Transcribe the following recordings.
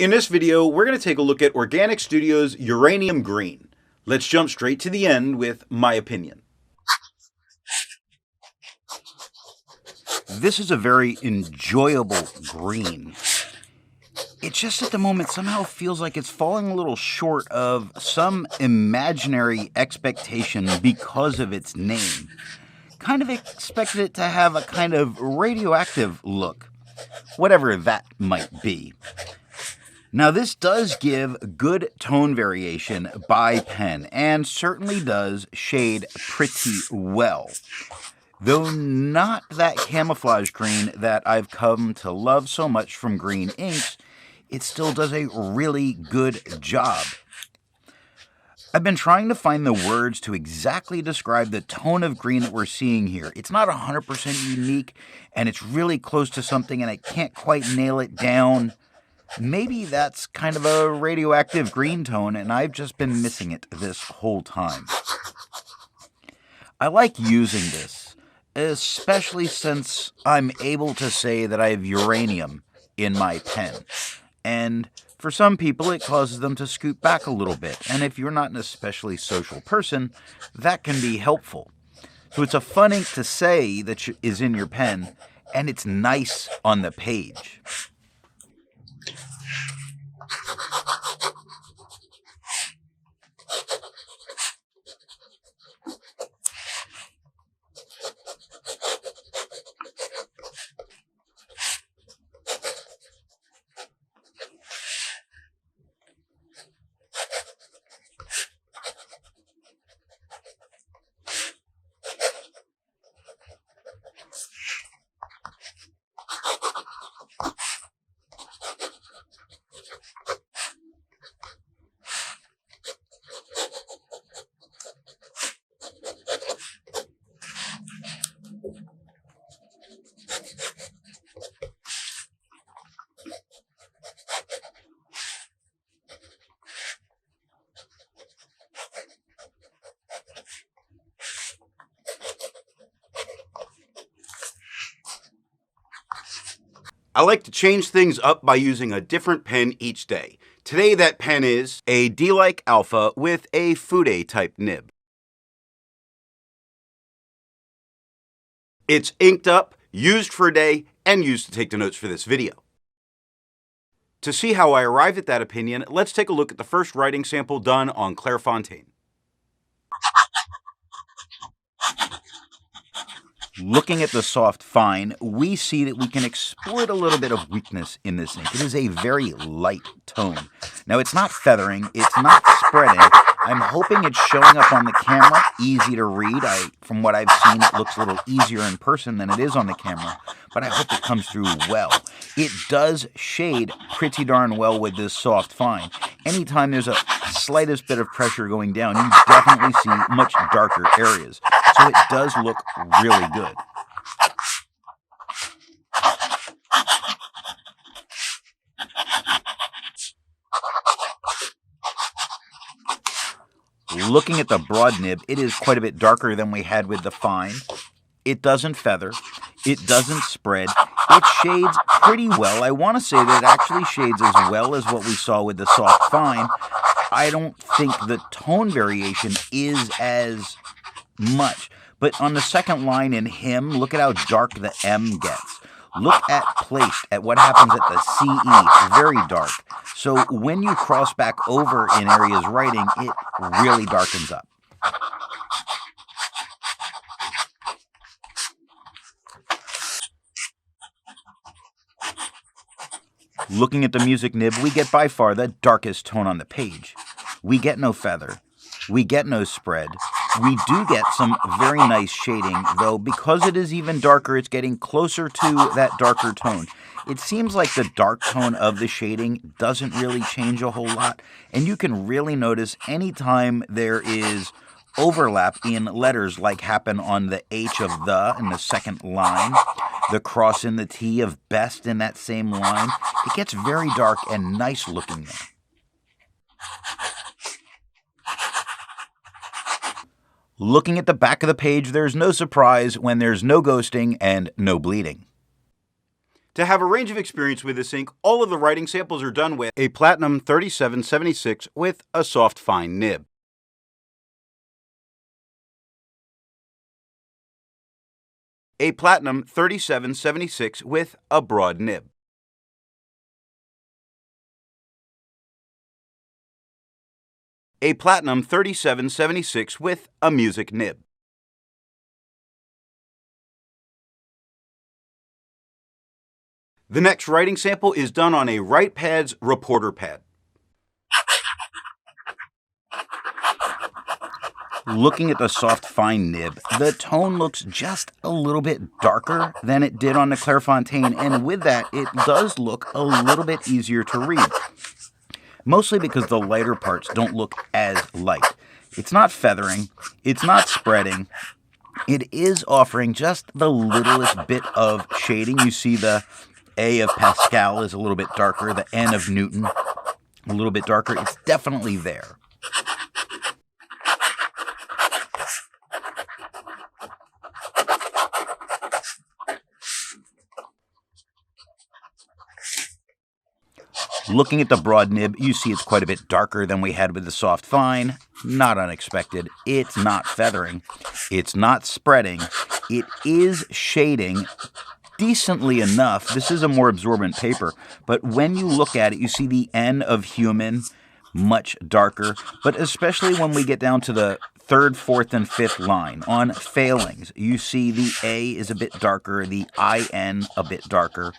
In this video, we're going to take a look at Organic Studio's Uranium Green. Let's jump straight to the end with my opinion. This is a very enjoyable green. It just at the moment somehow feels like it's falling a little short of some imaginary expectation because of its name. Kind of expected it to have a kind of radioactive look, whatever that might be. Now this does give good tone variation by pen and certainly does shade pretty well. Though not that camouflage green that I've come to love so much from green inks, it still does a really good job. I've been trying to find the words to exactly describe the tone of green that we're seeing here. It's not 100% unique, and it's really close to something, and I can't quite nail it down. Maybe that's kind of a radioactive green tone, and I've just been missing it this whole time. I like using this, especially since I'm able to say that I have uranium in my pen. And for some people, it causes them to scoot back a little bit. And if you're not an especially social person, that can be helpful. So it's a fun ink to say that is in your pen, and it's nice on the page. I like to change things up by using a different pen each day. Today that pen is a D-like Alpha with a Fude type nib. It's inked up, used for a day, and used to take the notes for this video. To see how I arrived at that opinion, let's take a look at the first writing sample done on Clairfontaine. Looking at the soft fine, we see that we can exploit a little bit of weakness in this ink. It is a very light tone. Now, it's not feathering, it's not spreading. I'm hoping it's showing up on the camera, easy to read. From what I've seen, it looks a little easier in person than it is on the camera, but I hope it comes through well. It does shade pretty darn well with this soft fine. Anytime there's a slightest bit of pressure going down, you definitely see much darker areas. So it does look really good. Looking at the broad nib, it is quite a bit darker than we had with the fine. It doesn't feather. It doesn't spread. It shades pretty well. I want to say that it actually shades as well as what we saw with the soft fine. I don't think the tone variation is as much. But on the second line in him, look at how dark the M gets. Look at placed, at what happens at the CE, very dark. So when you cross back over in areas writing, it really darkens up. Looking at the music nib, we get by far the darkest tone on the page. We get no feather. We get no spread. We do get some very nice shading, though because it is even darker, it's getting closer to that darker tone. It seems like the dark tone of the shading doesn't really change a whole lot, and you can really notice anytime there is overlap in letters like happen on the H of the in the second line, the cross in the T of best in that same line, it gets very dark and nice looking there. Looking at the back of the page, there's no surprise when there's no ghosting and no bleeding. To have a range of experience with this ink, all of the writing samples are done with a Platinum 3776 with a soft fine nib. A Platinum 3776 with a broad nib. A Platinum 3776 with a music nib. The next writing sample is done on a WritePad's reporter pad. Looking at the soft fine nib, the tone looks just a little bit darker than it did on the Clairfontaine, and with that, it does look a little bit easier to read. Mostly because the lighter parts don't look as light. It's not feathering, it's not spreading. It is offering just the littlest bit of shading. You see the A of Pascal is a little bit darker, the N of Newton a little bit darker. It's definitely there. Looking at the broad nib, you see it's quite a bit darker than we had with the soft fine. Not unexpected. It's not feathering. It's not spreading. It is shading decently enough. This is a more absorbent paper, but when you look at it, you see the N of human much darker, but especially when we get down to the third, fourth, and fifth line on failings, you see the A is a bit darker, the IN a bit darker.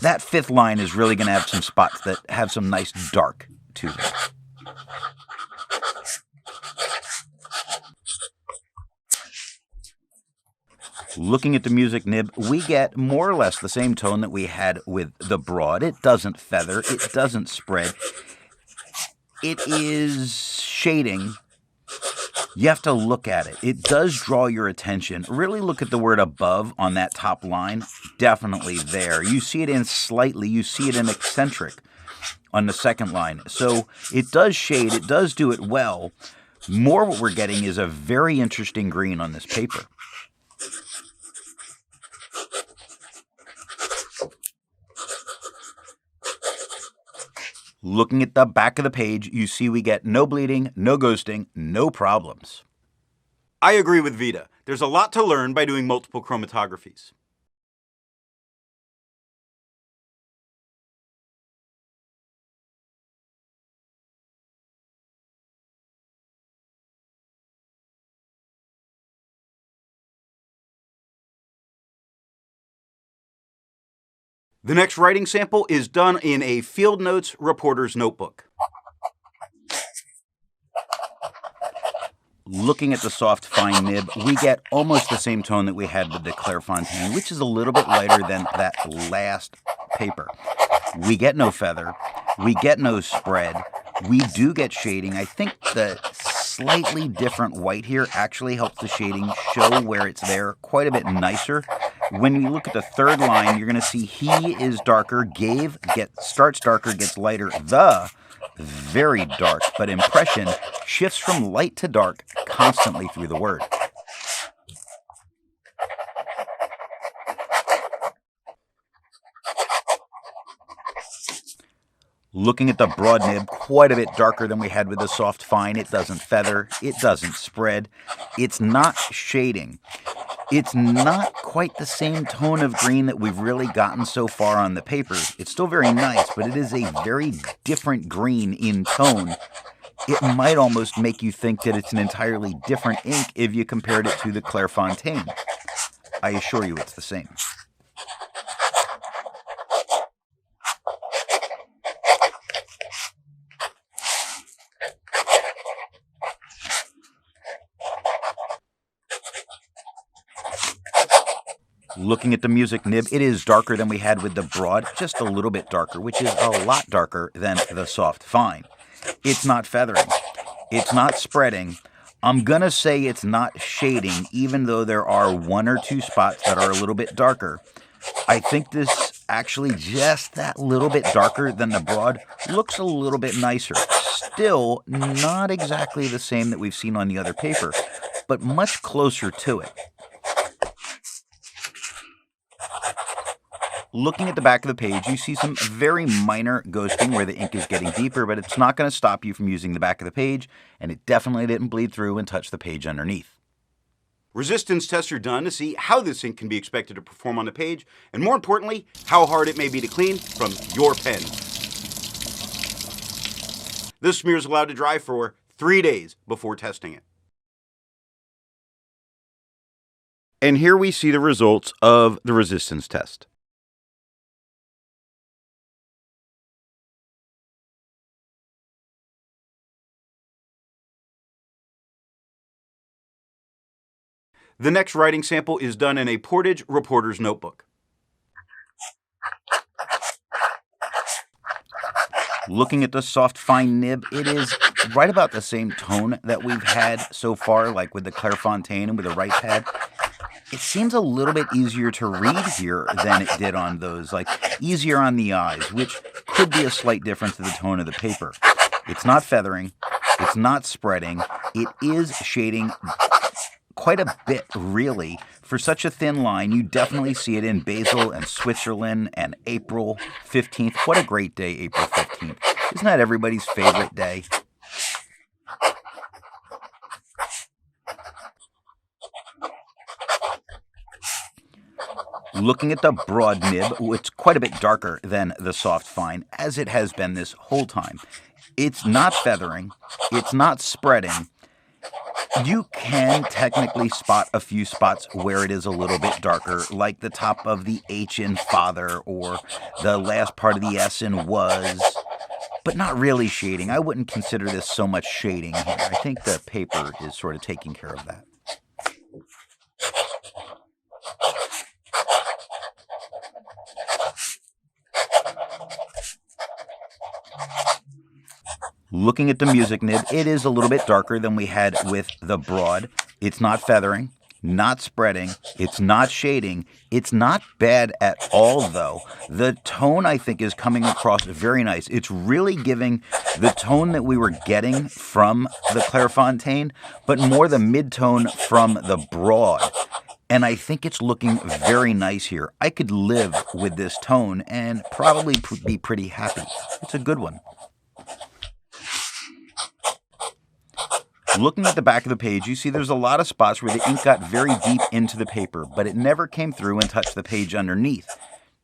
That fifth line is really going to have some spots that have some nice dark to them. Looking at the music nib, we get more or less the same tone that we had with the broad. It doesn't feather, it doesn't spread. It is shading. You have to look at it. It does draw your attention. Really look at the word above on that top line. Definitely there. You see it in slightly. You see it in eccentric on the second line. So it does shade. It does do it well. More what we're getting is a very interesting green on this paper. Looking at the back of the page, you see we get no bleeding, no ghosting, no problems. I agree with Vita. There's a lot to learn by doing multiple chromatographies. The next writing sample is done in a FieldNotes reporter's notebook. Looking at the soft fine nib, we get almost the same tone that we had with the Clairfontaine, which is a little bit lighter than that last paper. We get no feather, we get no spread, we do get shading. I think the slightly different white here actually helps the shading show where it's there quite a bit nicer. When you look at the third line, you're going to see he is darker, starts darker, gets lighter, the very dark, but impression shifts from light to dark constantly through the word. Looking at the broad nib, quite a bit darker than we had with the soft fine. It doesn't feather, it doesn't spread, it's not shading. It's not quite the same tone of green that we've really gotten so far on the papers. It's still very nice, but it is a very different green in tone. It might almost make you think that it's an entirely different ink if you compared it to the Clairfontaine. I assure you it's the same. Looking at the music nib, it is darker than we had with the broad, just a little bit darker, which is a lot darker than the soft fine. It's not feathering. It's not spreading. I'm going to say it's not shading, even though there are one or two spots that are a little bit darker. I think this actually just that little bit darker than the broad looks a little bit nicer. Still not exactly the same that we've seen on the other paper, but much closer to it. Looking at the back of the page, you see some very minor ghosting where the ink is getting deeper, but it's not going to stop you from using the back of the page, and it definitely didn't bleed through and touch the page underneath. Resistance tests are done to see how this ink can be expected to perform on the page, and more importantly, how hard it may be to clean from your pen. This smear is allowed to dry for 3 days before testing it. And here we see the results of the resistance test. The next writing sample is done in a Portage reporter's notebook. Looking at the soft fine nib, it is right about the same tone that we've had so far, like with the Clairfontaine and with the right pad. It seems a little bit easier to read here than it did on those, like easier on the eyes, which could be a slight difference in the tone of the paper. It's not feathering, it's not spreading, it is shading quite a bit, really. For such a thin line, you definitely see it in Basel and Switzerland and April 15th. What a great day, April 15th. Isn't that everybody's favorite day? Looking at the broad nib, it's quite a bit darker than the soft fine, as it has been this whole time. It's not feathering, it's not spreading. You can technically spot a few spots where it is a little bit darker, like the top of the H in father or the last part of the S in was, but not really shading. I wouldn't consider this so much shading here. I think the paper is sort of taking care of that. Looking at the music nib, it is a little bit darker than we had with the broad. It's not feathering, not spreading, it's not shading. It's not bad at all, though. The tone, I think, is coming across very nice. It's really giving the tone that we were getting from the Clairfontaine, but more the mid-tone from the broad. And I think it's looking very nice here. I could live with this tone and probably be pretty happy. It's a good one. Looking at the back of the page, you see there's a lot of spots where the ink got very deep into the paper, but it never came through and touched the page underneath.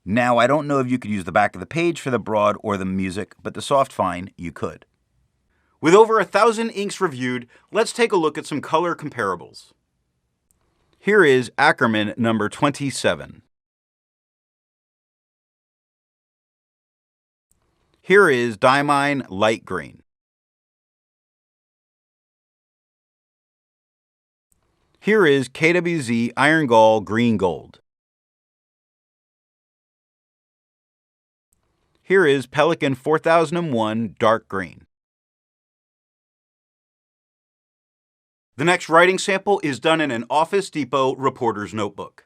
Now, I don't know if you could use the back of the page for the broad or the music, but the soft fine, you could. With over 1,000 inks reviewed, let's take a look at some color comparables. Here is Ackerman number 27. Here is Diamine light green. Here is KWZ Iron Gall Green Gold. Here is Pelikan 4001 Dark Green. The next writing sample is done in an Office Depot reporter's notebook.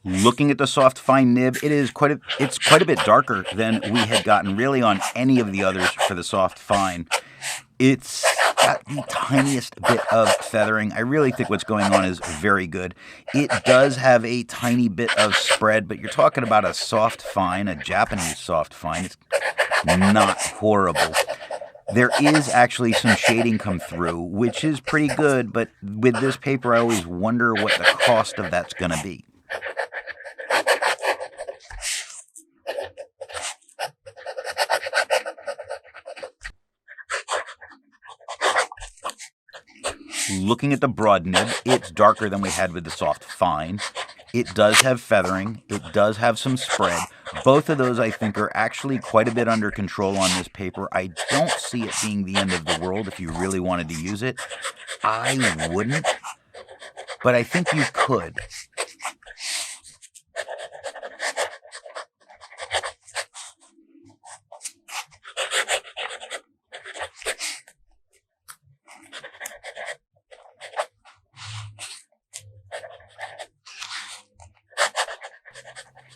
Looking at the soft fine nib, it's quite a bit darker than we had gotten really on any of the others for the soft fine. It's got the tiniest bit of feathering. I really think what's going on is very good. It does have a tiny bit of spread, but you're talking about a soft fine, a Japanese soft fine. It's not horrible. There is actually some shading come through, which is pretty good, but with this paper, I always wonder what the cost of that's going to be. Looking at the broad nib, it's darker than we had with the soft fine. It does have feathering. It does have some spread. Both of those, I think, are actually quite a bit under control on this paper. I don't see it being the end of the world if you really wanted to use it. I wouldn't, but I think you could.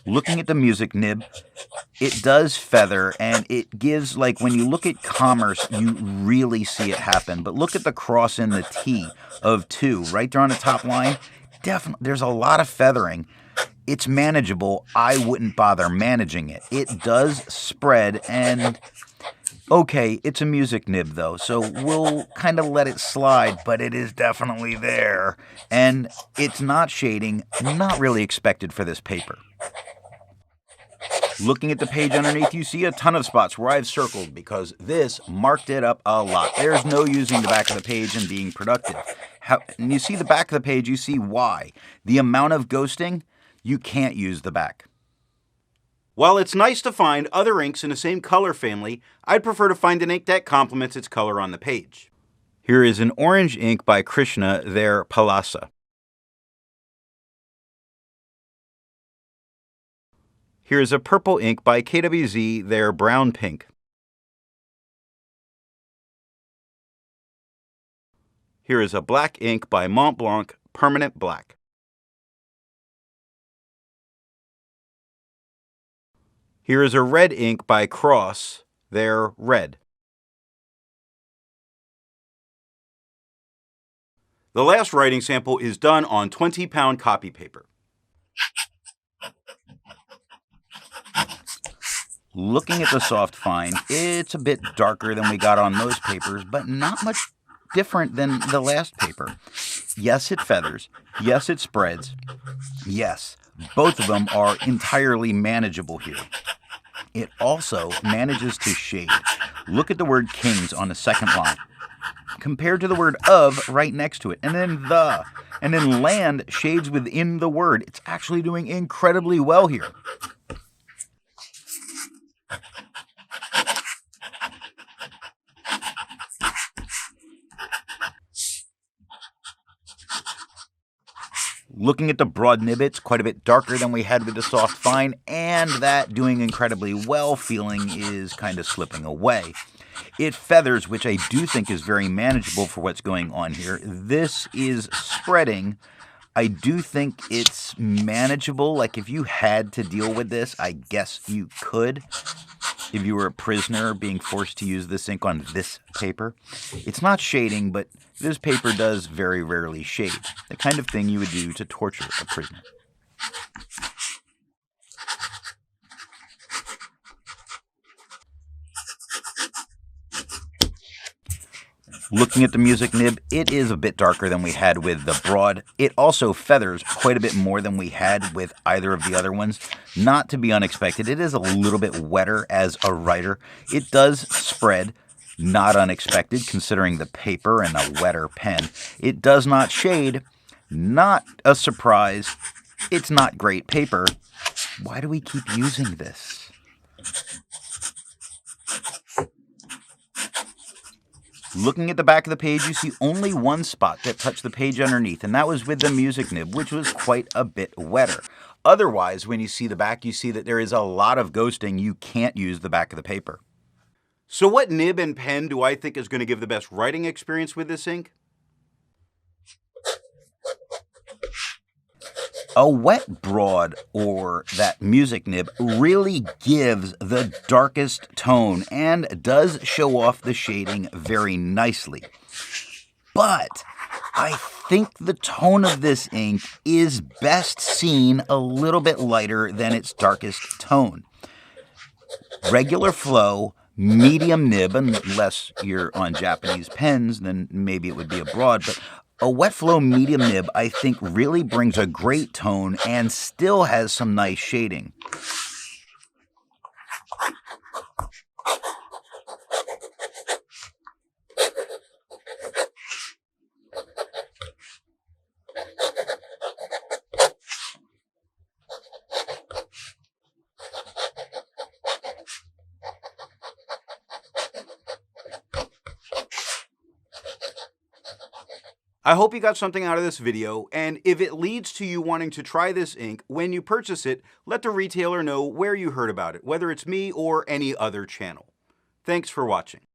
Looking at the music nib, it does feather, and it gives, like, when you look at commerce, you really see it happen. But look at the cross in the T of 2, right there on the top line. there's a lot of feathering. It's manageable. I wouldn't bother managing it. It does spread, and okay, it's a music nib though, so we'll kind of let it slide, but it is definitely there. And it's not shading, not really expected for this paper. Looking at the page underneath, you see a ton of spots where I've circled because this marked it up a lot. There's no using the back of the page and being productive. And you see the back of the page, you see why. The amount of ghosting, you can't use the back. While it's nice to find other inks in the same color family, I'd prefer to find an ink that complements its color on the page. Here is an orange ink by Krishna, their Palasa. Here's a purple ink by KWZ, their brown pink. Here is a black ink by Mont Blanc, permanent black. Here is a red ink by Cross, their red. The last writing sample is done on 20-pound copy paper. Looking at the soft fine, it's a bit darker than we got on those papers, but not much different than the last paper. Yes, it feathers. Yes, it spreads. Yes, both of them are entirely manageable here. It also manages to shade. Look at the word kings on the second line, compared to the word of right next to it, and then the, and then land shades within the word. It's actually doing incredibly well here. Looking at the broad nib, it's quite a bit darker than we had with the soft fine, and that doing incredibly well feeling is kind of slipping away. It feathers, which I do think is very manageable for what's going on here. This is spreading. I do think it's manageable. Like if you had to deal with this, I guess you could. If you were a prisoner being forced to use this ink on this paper. It's not shading, but this paper does very rarely shade. The kind of thing you would do to torture a prisoner. Looking at the music nib, it is a bit darker than we had with the broad. It also feathers quite a bit more than we had with either of the other ones. Not to be unexpected, it is a little bit wetter as a writer. It does spread, not unexpected considering the paper and a wetter pen. It does not shade, not a surprise. It's not great paper. Why do we keep using this? Looking at the back of the page, you see only one spot that touched the page underneath, and that was with the music nib, which was quite a bit wetter. Otherwise, when you see the back, you see that there is a lot of ghosting. You can't use the back of the paper. So what nib and pen do I think is going to give the best writing experience with this ink? A wet broad or that music nib really gives the darkest tone and does show off the shading very nicely. But I think the tone of this ink is best seen a little bit lighter than its darkest tone. Regular flow, medium nib, unless you're on Japanese pens, then maybe it would be a broad, but a wet flow medium nib, I think, really brings a great tone and still has some nice shading. I hope you got something out of this video, and if it leads to you wanting to try this ink, when you purchase it, let the retailer know where you heard about it, whether it's me or any other channel. Thanks for watching.